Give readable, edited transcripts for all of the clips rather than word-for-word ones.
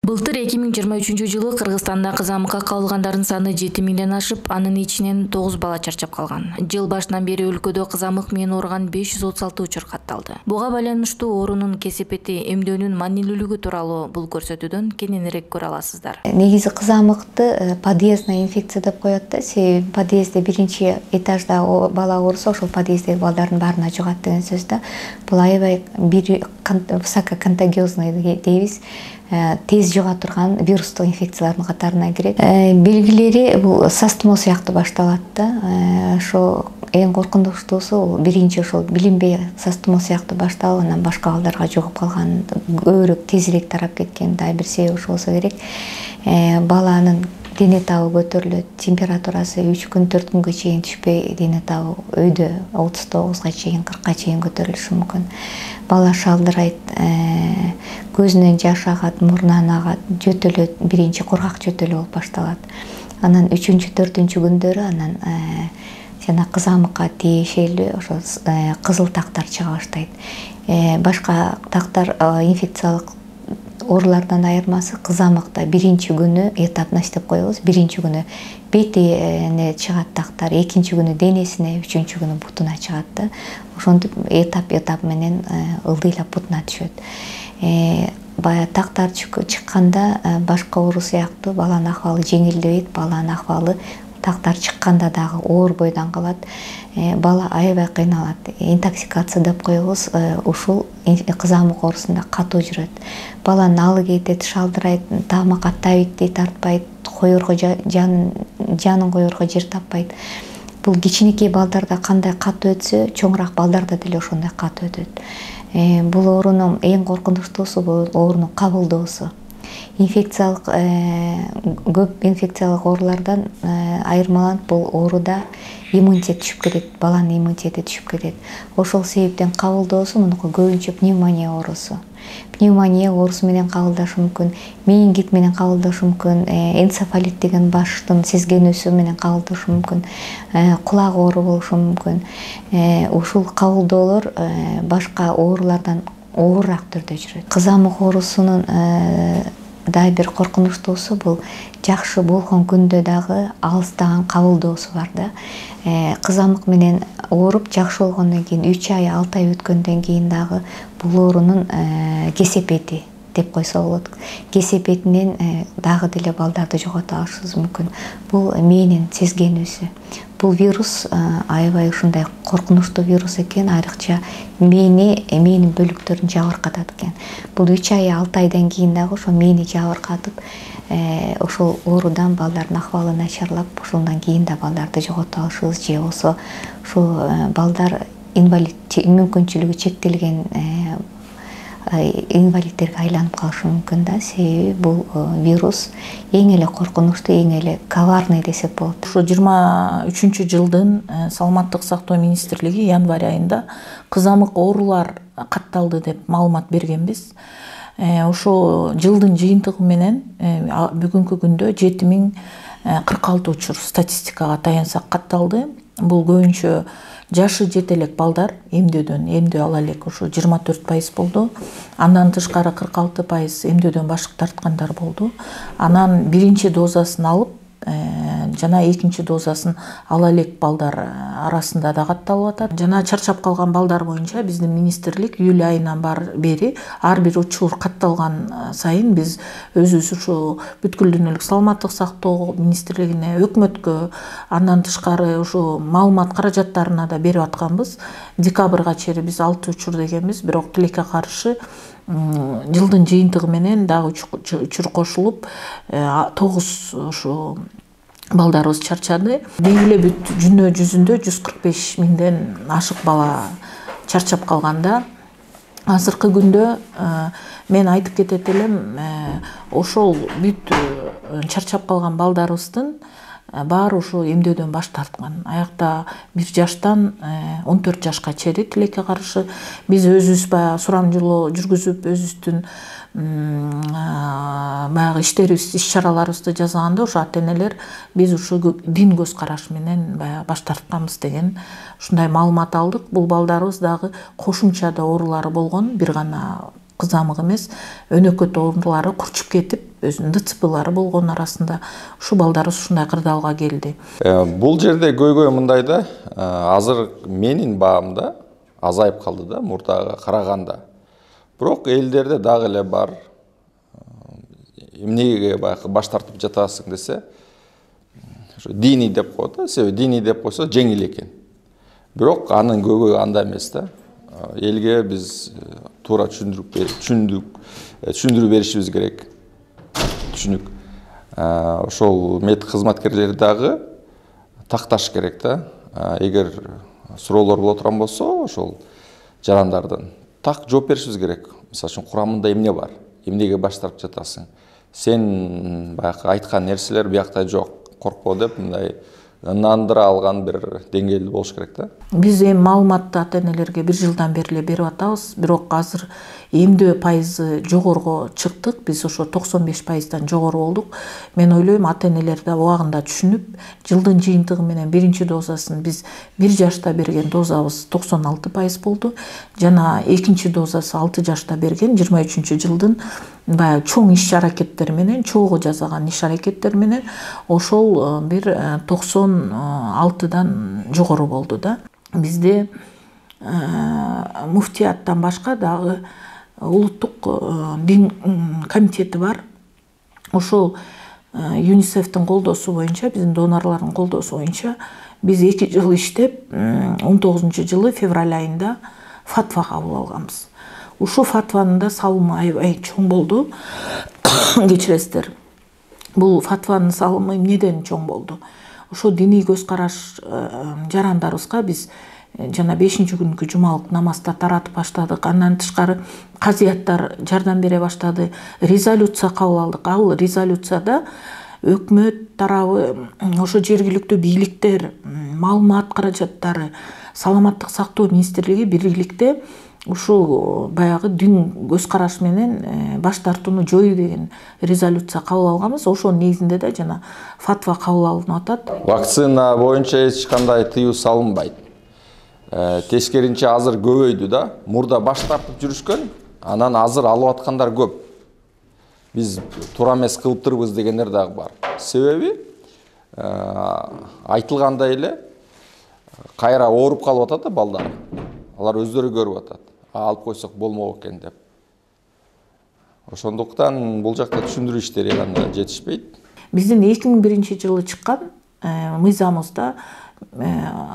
Былтыр 2023 жылы Кыргызстанда кызамыкка кабылгандардын саны 7 000ден ашып, анын ичинен 9 бала чарчап калган. Жыл башынан бери өлкөдө кызамык менен ооруган 536 учур катталды. Буга байланыштуу оорунун кесепети, эмдөөнүн маанилүүлүгү тууралуу бул көрсөтүүдөн кененирээк көрө аласыздар. Негизи кызамыкты подъездный инфекция деп коет да. Себеби подъездде биринчи этажда бала ооруса, ошол подъезддеги балдардын баарына жугат деген сөз да. Бул аябай высококонтагиозный дейбиз. Тез жуга турган вирустук инфекциялардын катарына кирет. Белгилери бул састмоо сыяктуу башталат да. Ошо эң коркунучтуусу биринчи ошол билинбей састмоо сыяктуу башталып, анан башка балдарга жугуп калган, көбүрөөк тезирээк тарап кеткен дагы бир себеп ошол болсо керек. Баланын дене табы көтөрүлөт, температурасы 3 күн 4 күнгө чейин түшпөй, дене табы өйдө 39га чейин 40га чейин көтөрүлүшү мүмкүн. Бала шалдырайт, көзүнөн жаш агат, мурунан агат, жөтөлөт, биринчи кургак жөтөлүү болуп башталат. Анан 3-4 күндөрү анан жана кызамыкка тиешелүү ошо кызыл тактар чыга баштайт. Башка тактар инфекциялык оорулардан айырмасы кызамыкта биринчи күнү этапность деп коебуз. Биринчи күнү бетине чыгат тактар, экинчи күнү денесине, үчүнчү күнү бутуна чыгат да. Ошентип этап менен ылдыйлап бутуна түшөт. Бая тактар чыкканда башка оору сыяктуу баланын акыбалы жеңилдебейт, баланын акыбалы тактар чыкканда дагы оорубойдон калат. Бала аябай кыйналат. Интоксикация деп коебуз. Ушул кызамык оорусунда катуу жүрөт. Баланын алы кетет, шалдырайт, тамак аттабайт, тартпайт, жанын коерго жер таппайт. Бул кичинекей балдарда кандай катуу өтсө, чоңураак балдарда деле ошондой катуу өтөт. Бул оорунун эң коркунучтуусу бул оорунун кабылдоосу. Инфекциялык көп инфекциялык оорулардан айырмаланып, бул ооруда иммунитет түшүп кетет, баланын иммунитети түшүп кетет. Ошол себептен кабылдоосу мунуку көбүнчө пневмония оорусу. Пневмония оорусу менен кабылдашы мүмкүн, менингит менен кабылдашы мүмкүн, энцефалит деген баштын сезгенүүсү менен кабылдашы мүмкүн, кулак оору болушу мүмкүн. Ушул кабылдоолор башка оорулардан оорураак түрдө жүрөт. Кызамык оорусунун дагы бир коркунучтуусу бул жакшы болгон күндө дагы алыстаган кабылдоосу бар да. Кызамык менен ооруп жакшы болгондон кийин 3 ай 6 ай өткөндөн кийин дагы бул оорунун кесепети деп койсо болот. Кесепетинен дагы деле балдарды жогото алышыбыз мүмкүн. Бул мээнин сезгенүүсү. Бул вирус аябай ушундай коркунучтуу вирус экен, айрыкча мээнин бөлүктөрүн жабыркатат экен. Бул 3 ай 6 айдан кийин дагы ошо мээни жабыркатып, ошол оорудан балдардын акыбалы начарлап, ошондон кийин да балдарды жогото алышыбыз, же болсо ушул балдар инвалид мүмкүнчүлүгү чектелген инвалидтерге айланып калышы мүмкүн да. Себеби бул вирус эң эле коркунучтуу, эң эле коварный десек болот. Ошо 23-жылдын Саламаттык сактоо министрлиги январь айында кызамык оорулар катталды деп маалымат бергенбиз. Ошо жылдын жыйынтыгы менен бүгүнкү күндө 7046 учур статистикага таянсак катталды. Бул көбүнчө жашы жете элек балдар эмдөө ала элек ошо 24% болду. Андан тышкары 46% эмдөөдөн башык тарткандар болду. Анан биринчи дозасын алып, жана экинчи дозасын ала элек балдар арасында да катталып атат. Жана чарчап калган балдар боюнча биздин министрлик июль айынан бери ар бир учур катталган сайын биз өзүбүз ушу бүткүл дүйнөлүк саламаттык сактоо министрлигине, өкмөткө, андан тышкары ушу маалымат каражаттарына да берип атканбыз. Декабрга чейин биз 6 учур дегенбиз, бирок тилекке каршы жылдын жыйынтыгы менен дагы учур кошулуп 9 ушу балдарыбыз чарчады. Белгилүү бүт дүйнө жүзүндө 145 000ден ашык бала чарчап калганда, азыркы күндө мен айтып кетет элем, ошол бүт чарчап калган балдарыбыздын баары ушу эмдөөдөн баш тарткан. Аякта 1 жаштан 14 жашка чейин тилекке каршы биз өзүбүз баягы сурамжылоо жүргүзүп, өзүбүздүн баягы иштерибиз, иш-чараларыбызды жасаганда ошо ата-энелер биз ушу дин көз караш менен баягы баш тартканбыз деген ушундай маалымат алдык. Бул балдарыбыз дагы кошумча да оорулары болгон, бир гана кызамык эмес, өнөкөт оорулары курчуп кетип, өзүнүн ДЦПлары болгон арасында. Ушу балдар ушундай кырдаалга келди. Бул жерде көйгөй мындай да, азыр менин баамда азайып калды да, мурдага караганда. Бирок элдерде дагы эле бар. Эмнеге баш тартып жатасың десе, диний деп коет да, себеби диний деп койсо жеңил экен. Бирок анын көйгөйү анда эмес да. Элге биз туура түшүндүрүп беришибиз керек. Түшүнүк. Ошол мед кызматкерлери дагы такташ керек да. Эгер суроолор боло турган болсо, ошол жарандардан так жооп беришибиз керек. Мисалы үчүн курамында эмне бар? Эмнеге баш тартып жатасың? Сен баягы айткан нерселер биякта жок. Коркпо деп мындай ынандыра алган бир деңгээлде болуш керек да. Биз эми маалыматты ата-энелерге 1 жылдан бери эле берип атабыз, бирок азыр эмдөө пайызы жогорго чыктык. Биз ошо 95%дан жогору болдук. Мен ойлойм, ата-энелер да убагында түшүнүп, жылдын жыйынтыгы менен биринчи дозасын биз 1 жашта берген дозабыз 96% болду. Жана экинчи дозасы 6 жашта берген 23 жылдын баягы чоң иш-аракеттер менен, чогуу жасаган иш-аракеттер менен ошол бир 96дан жогору болду да. Бизде муфтияттан башка дагы улуттук дин комитети бар. Ошол ЮНИСЕФтин колдоосу боюнча, биздин донорлордун колдоосу боюнча биз 2 жыл иштеп, 19-жылы февраль айында фатва кабыл алганбыз. Ушу фатванын да салымы аябай чоң болду. Кечиресиздер. Бул фатванын салымы эмнеден чоң болду? Ошо диний көз караш жарандарыбызга биз жана 5-күнкү жумалык намазда таратып баштадык. Андан тышкары казыяттар жардам бере баштады. Резолюция кабыл алдык. Ал резолюцияда өкмөт тарабы, ошо жергиликтүү бийликтер, маалымат каражаттары, саламаттык сактоо министрлиги биргеликте ушул баягы дин көз караш менен баш тартууну жою деген резолюция кабыл алганбыз. Ошонун негизинде да жана фатва кабыл алынып атат. Вакцина боюнча эч кандай тыюу салынбайт. Тескеринче азыр көбөйдү да. Мурда баш тартып жүрүшкөн, анан азыр алып аткандар көп. Биз туура эмес кылып турбуз дегендер дагы бар. Себеби айтылгандай эле кайра ооруп калып атат да балдар. Алар өздөрү көрүп атат. Алып койсок болмок экен деп. Ошондуктан бул жакта түшүндүрүү иштери анда жетишпейт. Биздин 2001-жылы чыккан мыйзамыбызда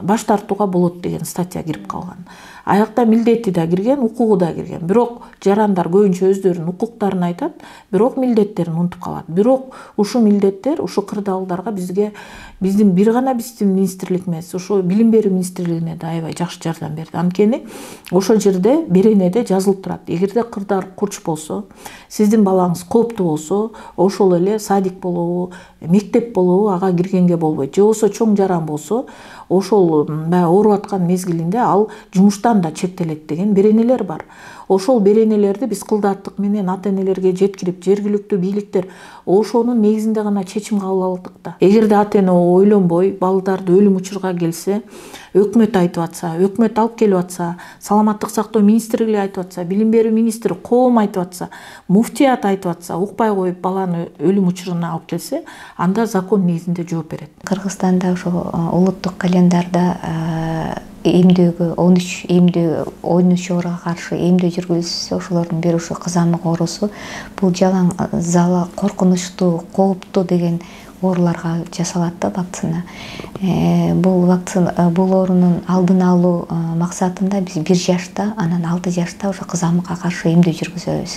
баш тартууга болот деген статья кирип калган. Аякта милдети да кирген, укугу да кирген. Бирок жарандар көбүнчө өздөрүнүн укуктарын айтат, бирок милдеттерин унутуп калат. Бирок ушу милдеттер, ушу кырдаалдарга биздин биздин министрлик эмес, ошо билим берүү министрлигине да аябай жакшы жардам берди. Анткени ошол жерде беренеде жазылып турат. Эгерде кырдаал курч болсо, сиздин балаңыз кооптуу болсо, ошол эле садик болобу, мектеп болобу ага киргенге болбойт. Же болбосо чоң жаран болсо, ошол ооруп аткан мезгилинде ал жумуштан да чектелет деген беренелер бар. Ошол беренелерди биз кылдаттык менен ата-энелерге жеткирип, жергиликтүү бийликтер ошонун негизинде гана чечим кабыл алдык да. Эгерде ата-эне ойлонбой балдарды өлүм учурга келсе, өкмөт айтып атса, өкмөт алып келип атса, саламаттык сактоо министрлиги айтып атса, билим берүү министри, коом айтып атса, муфтият айтып атса, укпай коюп баланы өлүм учуруна алып келсе, анда закон негизинде жооп берет. Кыргызстанда ошо улуттук календарда эмдөөгө 13 эмдөө 13 ооруга каршы эмдөө жүргүзүлсө, ошолордун бири ушу кызамык оорусу. Бул жалаң зала коркунучтуу, кооптуу деген ооруларга жасалат да вакцина. Бул оорунун алдын алуу максатында биз 1 жашта, анан 6 жашта ошо кызамыкка каршы эмдөө жүргүзөбүз.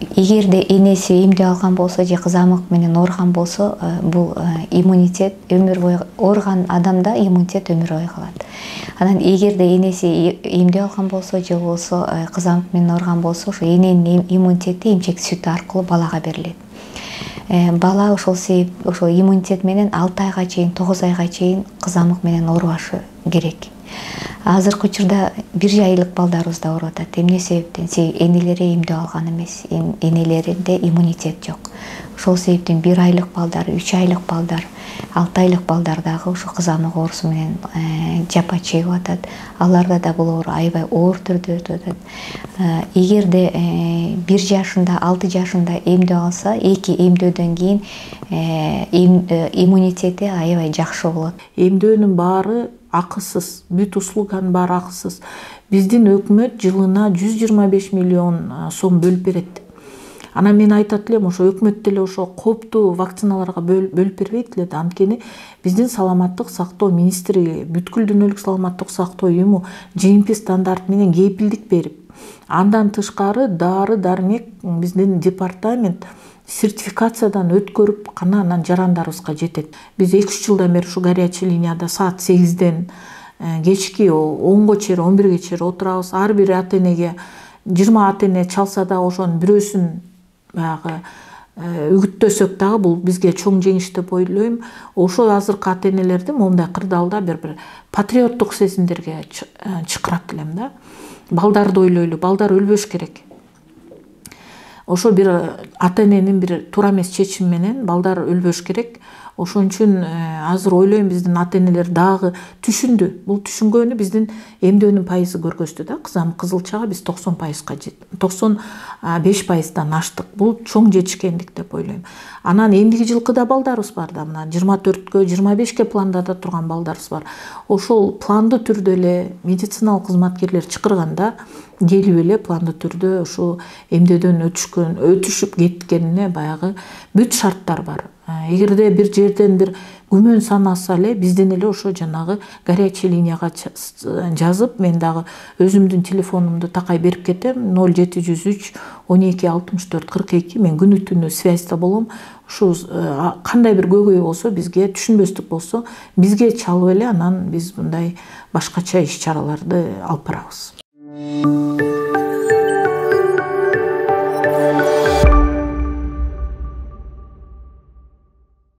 Эгерде энеси эмдөө алган болсо же кызамык менен ооруган болсо, бул иммунитет өмүр бою ооруган адамда иммунитет өмүр бою калат. Анан эгерде энеси эмдөө алган болсо же болбосо кызамык менен ооруган болсо, ошо эненин иммунитети эмчек сүтү аркылуу балага берилет. Бала ошол иммунитет менен 6 айга чейин, 9 айга чейин кызамык менен оорубашы керек. Азыркы учурда 1 жайлык балдарыбыз да ооруп атат. Эмне себептен? Энелери эмдөө алган эмес, энелеринде иммунитет жок. Ошол себептен 1 айлык балдар, 3 айлык балдар, 6 айлык балдар дагы ошо кызамык оорусу менен жапа чегип атат. Аларда да бул оору аябай оор түрдө өтүп атат. Эгерде 1 жашында, 6 жашында эмдөө алса, 2 эмдөөдөн кийин иммунитети аябай жакшы болот. Эмдөөнүн баары акысыз, бүт услуганын баары акысыз. Биздин өкмөт жылына 125 миллион сом бөлүп берет. Анан мен айтат элем, ошо өкмөт деле ошо кооптуу вакциналарга бөлүп бербейт эле да. Анткени биздин саламаттык сактоо министрлиги, бүткүл дүйнөлүк саламаттык сактоо уюму GMP стандарт менен кепилдик берип, андан тышкары дары-дармек биздин департамент сертификациядан өткөрүп гана анан жарандарыбызга жетет. Биз 2-3 жылдан бери ушу горячий линияда саат 8-ден кечки 10-го чейин, 11-ге чейин отурабыз. Ар бир ата-энеге 20 ата-эне чалса да ошонун бирөөсүн баягы үгүттөсөк дагы бул бизге чоң жеңиш деп ойлойм. Ошо азыркы ата-энелерди момундай кырдаалда бир патриоттук сезимдерге чакырат элем да. Балдарды ойлойлу, балдар өлбөш керек. Ошо бир ата-эненин бир туура эмес чечими менен балдар өлбөш керек. Ошон үчүн азыр ойлойм биздин ата-энелер дагы түшүндү. Бул түшүнгөнү биздин эмдөөнүн пайызы көргөздү да. Кызамык кызылчага биз 95%дан аштык. Бул чоң жетишкендик деп ойлойм. Анан эмдиги жылкы да балдарыбыз бар да. Мына 24кө, 25ке пландада турган балдарыбыз бар. Ошол пландуу түрдө эле медициналык кызматкерлер чакырганда келип эле пландуу түрдө ошо эмдөөдөн өтүшүп кеткенине баягы бүт шарттар бар. Эгерде бир жерден бир күмөн санаса эле бизден эле ошо жанагы горячий линияга жазып, мен дагы өзүмдүн телефонумду такай берип кетем. 0703 12 64 42 мен күнү түнү связьда болом. Ушу кандай бир көйгөй болсо, бизге түшүнбөстүк болсо, бизге чалып эле, анан биз мындай башкача иш чараларды алып барабыз.